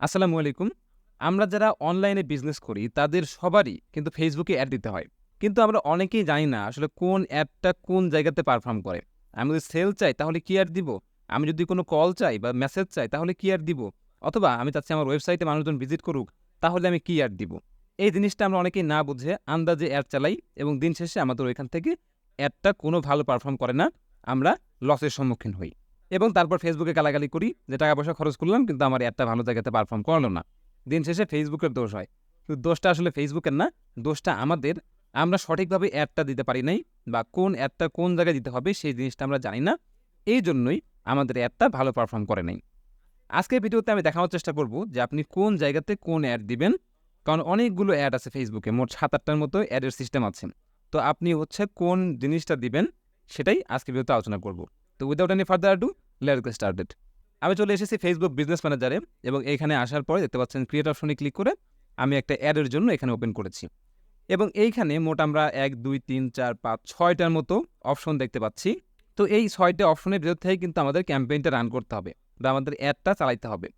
আসসালামু আলাইকুম। আমরা যারা অনলাইনে বিজনেস করি তাদের সবারই কিন্তু ফেসবুকে অ্যাড দিতে হয়। কিন্তু আমরা অনেকেই জানি না আসলে কোন অ্যাডটা কোন জায়গাতে পারফর্ম করে। আমি যদি সেল চাই তাহলে কি অ্যাড দিব? আমি যদি কোনো কল চাই বা মেসেজ চাই তাহলে কি অ্যাড দিব? অথবা আমি চাচ্ছি আমার ওয়েবসাইটে মানুষজন ভিজিট করুক, তাহলে আমি কি অ্যাড দিব? এই জিনিসটা আমরা অনেকেই না বুঝে আন্দাজে অ্যাড চালাই এবং দিন শেষে আমাদের ওইখান থেকে অ্যাডটা কোনো ভালো পারফর্ম করে না। আমরা লসের সম্মুখীন হই। এবং তারপর ফেসবুকে গালাগালি করি যে টাকা-পয়সা খরচ করলাম কিন্তু আমার অ্যাডটা ভালো জায়গাতে পারফর্ম করল না। দিন শেষে ফেসবুকের দোষ হয়। কিন্তু দোষটা আসলে ফেসবুকের না, দোষটা আমাদের। আমরা সঠিকভাবে অ্যাডটা দিতে পারি নাই বা কোন অ্যাডটা কোন জায়গায় দিতে হবে সেই জিনিসটা আমরা জানি না। এইজন্যই আমাদের অ্যাডটা ভালো পারফর্ম করে নাই। আজকের ভিডিওতে আমি দেখানোর চেষ্টা করব যে আপনি কোন জায়গাতে কোন অ্যাড দিবেন। কারণ অনেকগুলো অ্যাড আছে ফেসবুকে। মোট ৭-৮ টার মতো অ্যাডের সিস্টেম আছে। তো আপনি কোন জিনিসটা দিবেন সেটাই আজকের ভিডিওতে আলোচনা করব। তো without any further ado let's get started. আমি চলে এসেছি ফেসবুক বিজনেস ম্যানেজারে এবং এইখানে আসার পরে দেখতে পাচ্ছেন ক্রিয়েট অপশনে ক্লিক করে আমি একটা অ্যাডের জন্য এখানে ওপেন করেছি। এবং এইখানে মোট আমরা ১, ২, ৩, ৪, ৫, ৬ টার মতো অপশন দেখতে পাচ্ছি। তো এই ৬ টা অপশনের ভেতর থেকে কিন্তু আমাদের ক্যাম্পেইনটা রান করতে হবে বা আমাদের অ্যাডটা চালাইতে হবে।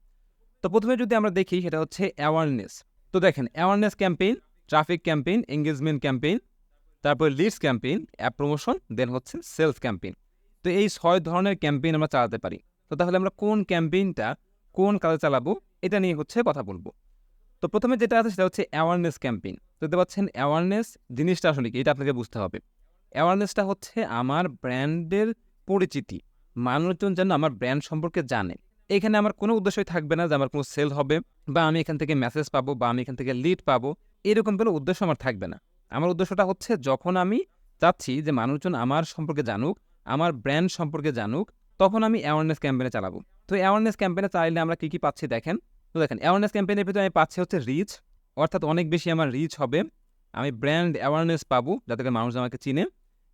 তো ১ম এ যদি আমরা দেখি সেটা হচ্ছে অ্যাওয়ারনেস। তো দেখেন awareness campaign, traffic campaign, engagement campaign, তারপরে লিডস ক্যাম্পেইন, অ্যাপ প্রমোশন, দেন হচ্ছে সেলস ক্যাম্পেইন। তো এই ৬ ধরনের ক্যাম্পেইন আমরা চালাতে পারি। তো তাহলে আমরা কোন ক্যাম্পেইনটা কোন কাজে চালাবো এটা নিয়ে কথা বলব। তো ১ম এ যেটা আছে সেটা হচ্ছে অ্যাওয়ারনেস ক্যাম্পেইন। দেখতে পাচ্ছেন অ্যাওয়ারনেস জিনিসটা আসলে কি? এটা আপনাকে বুঝতে হবে। অ্যাওয়ারনেসটা হচ্ছে আমার ব্র্যান্ডের পরিচিতি। মানুষজন যেন আমার ব্র্যান্ড সম্পর্কে জানে। এখানে আমার কোনো উদ্দেশ্যই থাকবে না যে আমার কোনো সেল হবে বা আমি এখান থেকে মেসেজ পাবো বা আমি এখান থেকে লিড পাবো। এরকম কোনো উদ্দেশ্য আমার থাকবে না। আমার উদ্দেশ্যটা হচ্ছে যখন আমি চাচ্ছি যে মানুষজন আমার সম্পর্কে জানুক, আমার ব্র্যান্ড সম্পর্কে জানুক, তখন আমি অ্যাওয়ারনেস ক্যাম্পেইনে চালাবো। তো অ্যাওয়ারনেস ক্যাম্পেইনে চালাইলে আমরা কি পাচ্ছি দেখেন। তো দেখেন অ্যাওয়ারনেস ক্যাম্পেইনের ভিতরে আমি পাচ্ছি হচ্ছে রিচ, অর্থাৎ অনেক বেশি আমার রিচ হবে। আমি ব্র্যান্ড অ্যাওয়ারনেস পাবো যাতে করে মানুষ আমাকে চিনে।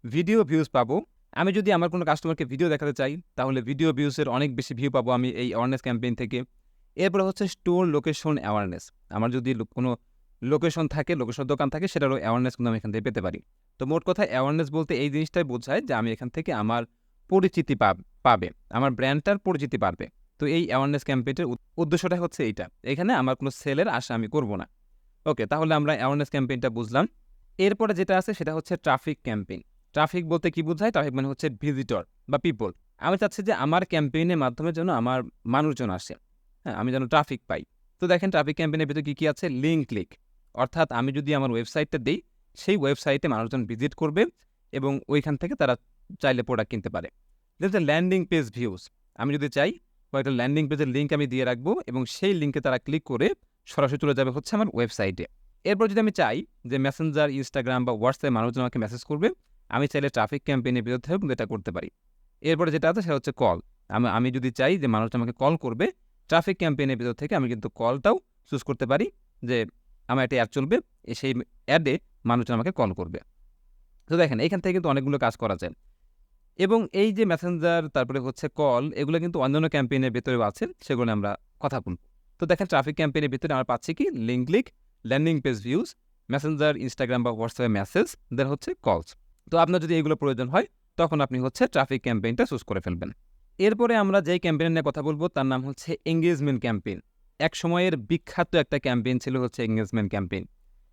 ভিডিও ভিউজ পাবো। আমি যদি আমার কোনো কাস্টমারকে ভিডিও দেখাতে চাই, তাহলে ভিডিও ভিউজের অনেক বেশি ভিউ পাবো আমি এই অ্যাওয়ারনেস ক্যাম্পেইন থেকে। এরপরে হচ্ছে স্টোর লোকেশন অ্যাওয়ারনেস। আমার যদি কোনো লোকেশন থাকে, লোকেশন দোকান থাকে সেটারও অ্যাওয়ারনেস কিন্তু আমি এখান থেকে পেতে পারি। তো মোট কথা অ্যাওয়ারনেস বলতে এই জিনিসটাই বোঝায় যে আমি এখান থেকে আমার পরিচিতি পাবে। আমার ব্র্যান্ডটার পরিচিতি বাড়বে। তো এই অ্যাওয়ারনেস ক্যাম্পেইনের উদ্দেশ্যটা হচ্ছে এইটা। এখানে আমার কোনো সেলের আশা আমি করব না। ওকে, তাহলে আমরা অ্যাওয়ারনেস ক্যাম্পেইনটা বুঝলাম। এরপরে যেটা আছে সেটা হচ্ছে ট্রাফিক ক্যাম্পেইন। ট্রাফিক বলতে কি বোঝায়? ট্রাফিক মানে হচ্ছে ভিজিটর বা পিপল। আমি চাচ্ছি যে আমার ক্যাম্পেইনের মাধ্যমে যেন আমার মানুষজন আসে। হ্যাঁ? আমি যেন ট্রাফিক পাই। তো দেখেন ট্রাফিক ক্যাম্পেইনের ভেতরে কি আছে? Link click. অর্থাৎ আমি যদি আমার ওয়েবসাইটটা দেই, সেই ওয়েবসাইটে মানুষজন ভিজিট করবে এবং ওইখান থেকে তারা চাইলে প্রোডাক্ট কিনতে পারে। হচ্ছে ল্যান্ডিং পেজ ভিউজ। আমি যদি চাই কয়েকটা ল্যান্ডিং পেজের লিঙ্ক আমি দিয়ে রাখবো এবং সেই লিঙ্কে তারা ক্লিক করে সরাসরি চলে যাবে হচ্ছে আমার ওয়েবসাইটে। এরপর যদি আমি চাই যে মেসেঞ্জার, ইনস্টাগ্রাম বা হোয়াটসঅ্যাপে মানুষজন আমাকে মেসেজ করবে, আমি চাইলে ট্রাফিক ক্যাম্পেইনের বিরুদ্ধেও কিন্তু এটা করতে পারি। এরপরে যেটা আছে সেটা হচ্ছে কল। আমি যদি চাই যে মানুষজন আমাকে কল করবে, ট্রাফিক ক্যাম্পেইনের ভিতর থেকে আমি কিন্তু কলটাও চুজ করতে পারি যে আমার একটা অ্যাড চলবে, সেই অ্যাডে মানুষজন আমাকে কল করবে। তো দেখেন এইখান থেকে কিন্তু অনেকগুলো কাজ করা যায়। এবং এই যে মেসেঞ্জার তারপরে হচ্ছে কল এগুলো কিন্তু অন্যান্য ক্যাম্পেইনের ভেতরেও আছে, সেগুলো আমরা কথা বলব। তো দেখেন ট্রাফিক ক্যাম্পেইনের ভিতরে আমরা পাচ্ছি কি link click, landing page views, Messenger, Instagram বা হোয়াটসঅ্যাপে মেসেজ, দেন হচ্ছে কলস। তো আপনার যদি এগুলো প্রয়োজন হয় তখন আপনি ট্রাফিক ক্যাম্পেইনটা চুজ করে ফেলবেন। এরপরে আমরা যেই ক্যাম্পেইন নিয়ে কথা বলবো তার নাম হচ্ছে এঙ্গেজমেন্ট ক্যাম্পেইন। এক সময়ের বিখ্যাত একটা ক্যাম্পেইন ছিল এঙ্গেজমেন্ট ক্যাম্পেইন।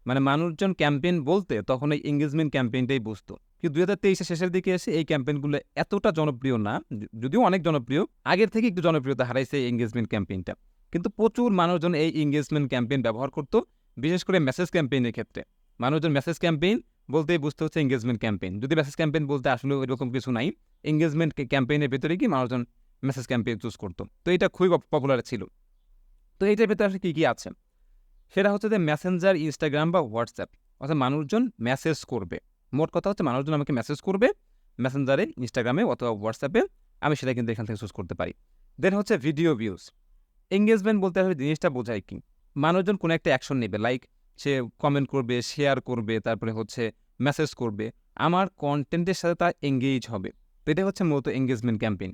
মানে মানুষজন ক্যাম্পেইন বলতে তখন এই এঙ্গেজমেন্ট ক্যাম্পেইনটাই বুঝতো। কিন্তু ২০২৩ এর শেষের দিকে এসে এই ক্যাম্পেইনগুলো এতটা জনপ্রিয় না, যদিও অনেক জনপ্রিয়, আগের থেকে একটু জনপ্রিয়তা হারাইছে এই এঙ্গেজমেন্ট ক্যাম্পেইনটা। কিন্তু প্রচুর মানুষজন এই এঙ্গেজমেন্ট ক্যাম্পেইন ব্যবহার করত, বিশেষ করে মেসেজ ক্যাম্পেইনের ক্ষেত্রে। মানুষজন মেসেজ ক্যাম্পেইন বলতেই বুঝতে হচ্ছে এঙ্গেজমেন্ট ক্যাম্পেইন। যদি মেসেজ ক্যাম্পেইন বলতে আসলে এরকম কিছু নাই। এঙ্গেজমেন্ট ক্যাম্পেইনের ভেতরে কি মানুষজন মেসেজ ক্যাম্পেইন চুজ করত। তো এটা খুবই পপুলার ছিল। তো এইটার ভেতরে আসলে কি আছে? সেটা হচ্ছে যে মেসেঞ্জার, ইনস্টাগ্রাম বা হোয়াটসঅ্যাপ, অর্থাৎ মানুষজন মেসেজ করবে। মোট কথা হচ্ছে মানুষজন আমাকে মেসেজ করবে মেসেঞ্জারে, ইনস্টাগ্রামে অথবা হোয়াটসঅ্যাপে। আমি সেটা কিন্তু এখান থেকে চুজ করতে পারি। দেন হচ্ছে ভিডিও ভিউজ। এঙ্গেজমেন্ট বলতে আসলে জিনিসটা বোঝায় কি? মানুষজন কোনো একটা অ্যাকশন নেবে, লাইক সে কমেন্ট করবে, শেয়ার করবে, তারপরে মেসেজ করবে। আমার কনটেন্টের সাথে তার এঙ্গেজ হবে। তো এটা হচ্ছে মূলত এঙ্গেজমেন্ট ক্যাম্পেইন।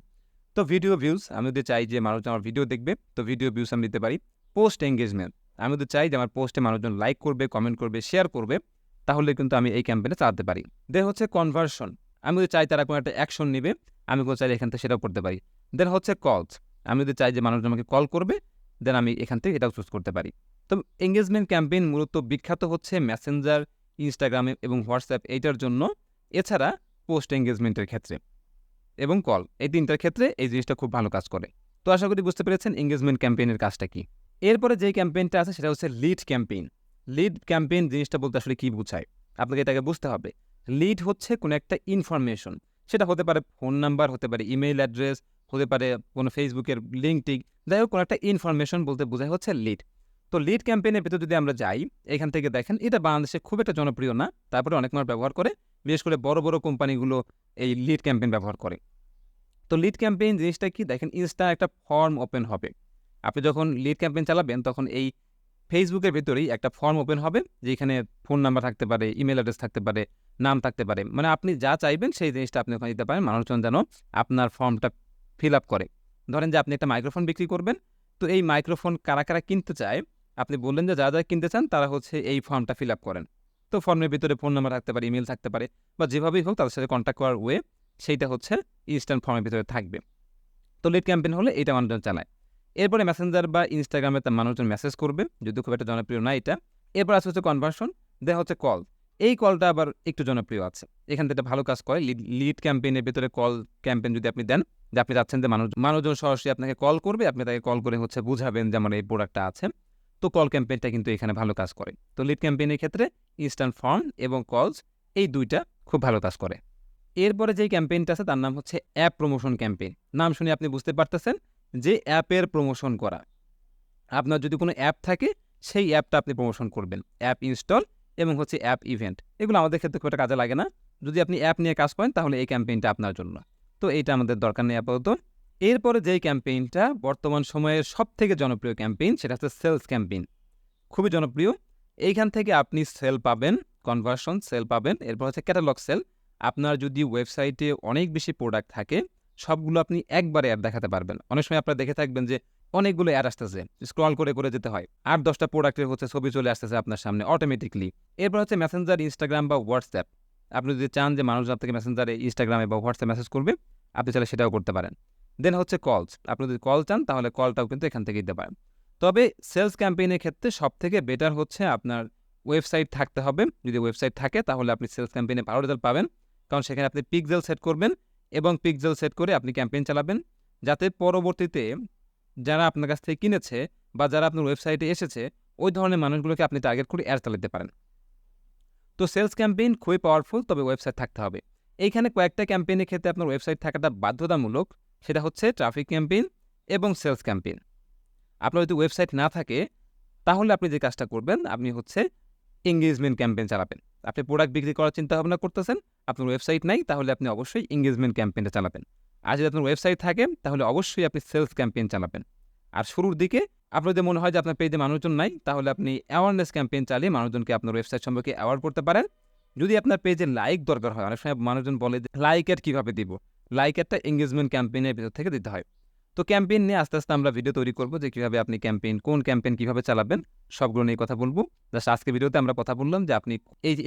তো ভিডিও ভিউজ, আমি যদি চাই যে মানুষজন আমার ভিডিও দেখবে, তো ভিডিও ভিউজ আমি দিতে পারি। পোস্ট এঙ্গেজমেন্ট, আমি যদি চাই যে আমার পোস্টে মানুষজন লাইক করবে, কমেন্ট করবে, শেয়ার করবে, তাহলে কিন্তু আমি এই ক্যাম্পেইনে চালাতে পারি। দেন হচ্ছে কনভার্সন, আমি যদি চাই তারা কোনো একটা অ্যাকশন নিবে, আমি চাইলে এখান থেকে সেটাও করতে পারি। দেন হচ্ছে কলস, আমি যদি চাই যে মানুষজন আমাকে কল করবে, দেন আমি এখান থেকে এটাও চুজ করতে পারি। তো এঙ্গেজমেন্ট ক্যাম্পেইন মূলত বিখ্যাত হচ্ছে মেসেঞ্জার, ইনস্টাগ্রামে এবং হোয়াটসঅ্যাপ এইটার জন্য। এছাড়া পোস্ট এঙ্গেজমেন্টের ক্ষেত্রে এবং কল, এই ৩টার ক্ষেত্রে এই জিনিসটা খুব ভালো কাজ করে। তো আশা করি বুঝতে পেরেছেন এঙ্গেজমেন্ট ক্যাম্পেইনের কাজটা কি। এরপরে যেই ক্যাম্পেইনটা আছে সেটা হচ্ছে লিড ক্যাম্পেইন। লিড ক্যাম্পেইন জিনিসটা বলতে আসলে কি বোঝায়? আপনাকে এটাকে বুঝতে হবে। লিড হচ্ছে কোনো একটা ইনফরমেশন। সেটা হতে পারে ফোন নাম্বার, হতে পারে ইমেইল অ্যাড্রেস, হতে পারে কোনো ফেসবুকের লিঙ্ক টিক, যাই হোক কোনো একটা ইনফরমেশন বলতে বোঝায় হচ্ছে লিড। তো লিড ক্যাম্পেইনের ভেতর যদি আমরা যাই, এখান থেকে দেখেন এটা বাংলাদেশে খুব একটা জনপ্রিয় না, তারপরে অনেক মানুষ ব্যবহার করে, বিশেষ করে বড় বড় কোম্পানিগুলো এই লিড ক্যাম্পেইন ব্যবহার করে। তো লিড ক্যাম্পেইন জিনিসটা কি দেখেন, ইনস্টা একটা ফর্ম ওপেন হবে। আপনি যখন লিড ক্যাম্পেইন চালাবেন তখন এই ফেসবুকের ভেতরেই একটা ফর্ম ওপেন হবে, যেখানে ফোন নাম্বার থাকতে পারে, ইমেল অ্যাড্রেস থাকতে পারে, নাম থাকতে পারে, মানে আপনি যা চাইবেন সেই জিনিসটা আপনি ওখানে দিতে পারেন, মানুষজন যেন আপনার ফর্মটা ফিল আপ করে। ধরেন যে আপনি একটা মাইক্রোফোন বিক্রি করবেন, তো এই মাইক্রোফোন কারা কারা কিনতে চায়, আপনি বললেন যে যারা যারা কিনতে চান তারা হচ্ছে এই ফর্মটা ফিল আপ করেন। তো ফর্মের ভিতরে ফোন নাম্বার থাকতে পারে, ইমেল থাকতে পারে, বা যেভাবেই হোক তাদের সাথে কন্ট্যাক্ট করার ওয়ে সেইটা হচ্ছে ইনস্ট্যান্ট ফর্মের ভিতরে থাকবে। তো লিড ক্যাম্পেইন হলে এটা মানুষজন চালায়। এরপরে মেসেঞ্জার বা ইনস্টাগ্রামে তার মানুষজন মেসেজ করবে, যদিও খুব একটা জনপ্রিয় না এটা। এরপর আছে হচ্ছে কনভার্সন, দেন হচ্ছে কল। এই কলটা আবার একটু জনপ্রিয় আছে, এখান থেকে ভালো কাজ করে। লিড ক্যাম্পেইনের ভেতরে কল ক্যাম্পেইন যদি আপনি দেন, যে আপনি চাচ্ছেন যে মানুষজন সরাসরি আপনাকে কল করবে, আপনি তাকে কল করে হচ্ছে বুঝাবেন যে আমার এই প্রোডাক্টটা আছে, তো কল ক্যাম্পেইনটা কিন্তু এখানে ভালো কাজ করে। তো লিড ক্যাম্পেইনের ক্ষেত্রে ইনস্ট্যান্ট ফর্ম এবং কলস, এই দুইটা খুব ভালো কাজ করে। এরপরে যেই ক্যাম্পেইনটা আছে তার নাম হচ্ছে অ্যাপ প্রমোশন ক্যাম্পেইন। নাম শুনে আপনি বুঝতে পারতেছেন যে অ্যাপের প্রমোশন করা। আপনার যদি কোনো অ্যাপ থাকে সেই অ্যাপটা আপনি প্রমোশন করবেন, অ্যাপ ইনস্টল এবং হচ্ছে অ্যাপ ইভেন্ট। এগুলো আমাদের ক্ষেত্রে খুব একটা কাজে লাগে না। যদি আপনি অ্যাপ নিয়ে কাজ করেন তাহলে এই ক্যাম্পেইনটা আপনার জন্য। তো এইটা আমাদের দরকার নেই আপাতত। এরপরে যেই ক্যাম্পেইনটা বর্তমান সময়ের সবথেকে জনপ্রিয় ক্যাম্পেইন, সেটা হচ্ছে সেলস ক্যাম্পেইন। খুবই জনপ্রিয়। এইখান থেকে আপনি সেল পাবেন, কনভার্সন সেল পাবেন। এরপর হচ্ছে ক্যাটালগ সেল। আপনার যদি ওয়েবসাইটে অনেক বেশি প্রোডাক্ট থাকে, সবগুলো আপনি একবারে অ্যাড দেখাতে পারবেন। অনেক সময় আপনারা দেখে থাকবেন যে অনেকগুলো অ্যাড আসতেছে, স্ক্রল করে করে যেতে হয়, ৮-১০টা প্রোডাক্টের হচ্ছে ছবি চলে আসতেছে আপনার সামনে অটোমেটিকলি। এরপর হচ্ছে মেসেঞ্জার, ইনস্টাগ্রাম বা হোয়াটসঅ্যাপ। আপনি যদি চান যে মানুষ আপনাকে মেসেঞ্জারে, ইনস্টাগ্রামে বা হোয়াটসঅ্যাপ মেসেজ করবে, আপনি চাইলে সেটাও করতে পারেন। দেন হচ্ছে কলস। আপনি যদি কল চান তাহলে কলটাও কিন্তু এখান থেকে দিতে পারেন। তবে সেলস ক্যাম্পেইনের ক্ষেত্রে সবথেকে বেটার হচ্ছে আপনার ওয়েবসাইট থাকতে হবে। যদি ওয়েবসাইট থাকে তাহলে আপনি সেলস ক্যাম্পেইনে ভালো রেজাল্ট পাবেন, কারণ সেখানে আপনি পিক্সেল সেট করবেন এবং পিক্সেল সেট করে আপনি ক্যাম্পেইন চালাবেন, যাতে পরবর্তীতে যারা আপনার কাছ থেকে কিনেছে বা যারা আপনার ওয়েবসাইটে এসেছে ওই ধরনের মানুষগুলোকে আপনি টার্গেট করে অ্যাড চালাতে পারেন। তো সেলস ক্যাম্পেইন খুবই পাওয়ারফুল, তবে ওয়েবসাইট থাকতে হবে। এইখানে কয়েকটা ক্যাম্পেইনের ক্ষেত্রে আপনার ওয়েবসাইট থাকাটা বাধ্যতামূলক, সেটা হচ্ছে ট্রাফিক ক্যাম্পেইন এবং সেলস ক্যাম্পেইন। আপনার যদি ওয়েবসাইট না থাকে তাহলে আপনি যে কাজটা করবেন, আপনি হচ্ছে এঙ্গেজমেন্ট ক্যাম্পেইন চালাবেন। আপনি প্রোডাক্ট বিক্রি করার চিন্তা ভাবনা করতেছেন, আপনার ওয়েবসাইট নাই, তাহলে আপনি অবশ্যই এঙ্গেজমেন্ট ক্যাম্পেইনটা চালাবেন। আর যদি আপনার ওয়েবসাইট থাকে তাহলে অবশ্যই আপনি সেলস ক্যাম্পেইন চালাবেন। আর শুরুর দিকে আপনার যদি মনে হয় যে আপনার পেজে মানুষজন নাই, তাহলে আপনি অ্যাওয়ারনেস ক্যাম্পেইন চালিয়ে মানুষজনকে আপনার ওয়েবসাইট সম্পর্কে অ্যাওয়ার করতে পারেন। যদি আপনার পেজে লাইক দরকার হয়, অনেক সময় মানুষজন বলে যে লাইক অ্যাড কীভাবে দিব, লাইক অ্যাডটা এঙ্গেজমেন্ট ক্যাম্পেইনের ভিতর থেকে দিতে হয়। তো ক্যাম্পেইন নিয়ে আস্তে আস্তে আমরা ভিডিও তৈরি করব, যে কীভাবে আপনি ক্যাম্পেইন, কোন ক্যাম্পেইন কীভাবে চালাবেন, সবগুলো নিয়ে কথা বলবো। জাস্ট আজকে ভিডিওতে আমরা কথা বললাম যে আপনি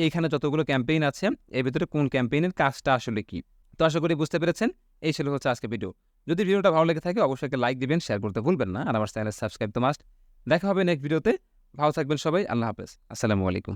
এইখানে যতগুলো ক্যাম্পেইন আছে এর ভিতরে কোন ক্যাম্পেইনের কাজটা আসলে কি। তো আশা করি বুঝতে পেরেছেন। এই ছিল হচ্ছে আজকে ভিডিও। যদি ভিডিওটা ভালো লেগে থাকে অবশ্যই একটা লাইক দিবেন, শেয়ার করতে ভুলবেন না, আর আমার চ্যানেলে সাবস্ক্রাইব তো মাস্ট। দেখা হবে নেক্সট ভিডিওতে। ভালো থাকবেন সবাই। আল্লাহ হাফেজ। আসসালামু আলাইকুম।